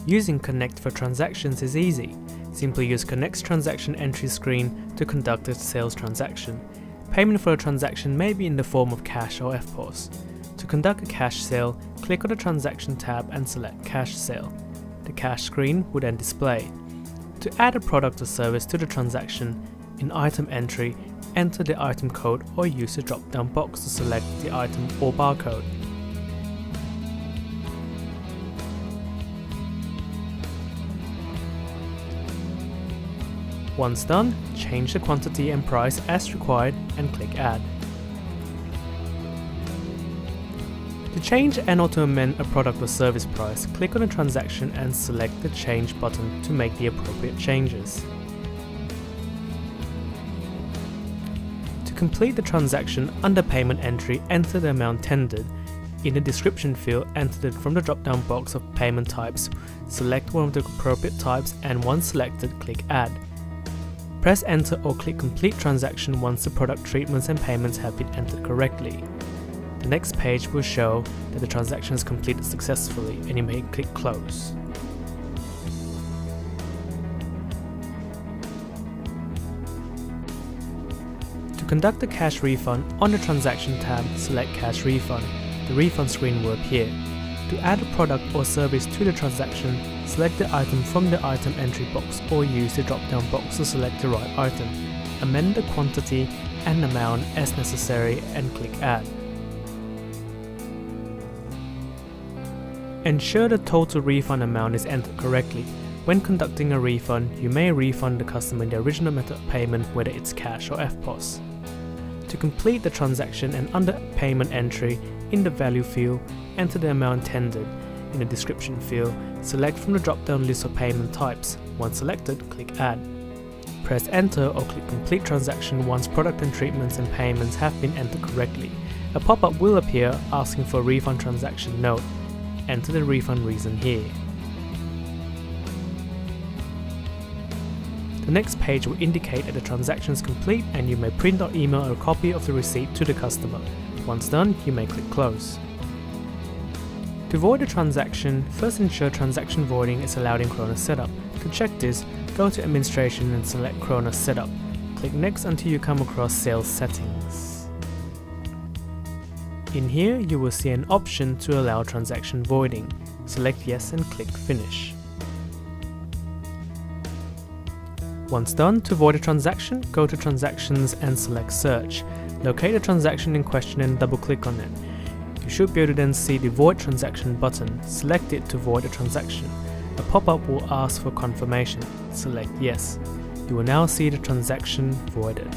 Using Konnect for transactions is easy. Simply use Konnect's transaction entry screen to conduct a sales transaction. Payment for a transaction may be in the form of cash or FPOS. To conduct a cash sale, click on the Transaction tab and select Cash Sale. The cash screen will then display. To add a product or service to the transaction, in Item Entry, enter the item code or use the drop-down box to select the item or barcode. Once done, change the quantity and price as required and click Add. To change and/or to amend a product or service price, click on the transaction and select the Change button to make the appropriate changes. To complete the transaction, under Payment Entry, enter the amount tendered. In the description field, enter it from the drop-down box of payment types. Select one of the appropriate types and once selected, click Add. Press Enter or click Complete Transaction once the product treatments and payments have been entered correctly. The next page will show that the transaction is completed successfully and you may click Close. To conduct a cash refund, on the Transaction tab, select Cash Refund. The refund screen will appear. To add a product or service to the transaction, select the item from the Item Entry box or use the drop-down box to select the right item. Amend the quantity and amount as necessary and click Add. Ensure the total refund amount is entered correctly. When conducting a refund, you may refund the customer the original method of payment, whether it's cash or FPOS. To complete the transaction and under Payment Entry, in the Value field, enter the amount tendered. In the Description field, select from the drop-down list of payment types. Once selected, click Add. Press Enter or click Complete Transaction once product and treatments and payments have been entered correctly. A pop-up will appear asking for a refund transaction note. Enter the refund reason here. The next page will indicate that the transaction is complete and you may print or email a copy of the receipt to the customer. Once done, you may click Close. To void a transaction, first ensure transaction voiding is allowed in Konnect Setup. To check this, go to Administration and select Konnect Setup. Click Next until you come across Sales Settings. In here, you will see an option to allow transaction voiding. Select Yes and click Finish. Once done, to void a transaction, go to Transactions and select Search. Locate the transaction in question and double-click on it. You should be able to then see the Void Transaction button. Select it to void a transaction. A pop-up will ask for confirmation. Select Yes. You will now see the transaction voided.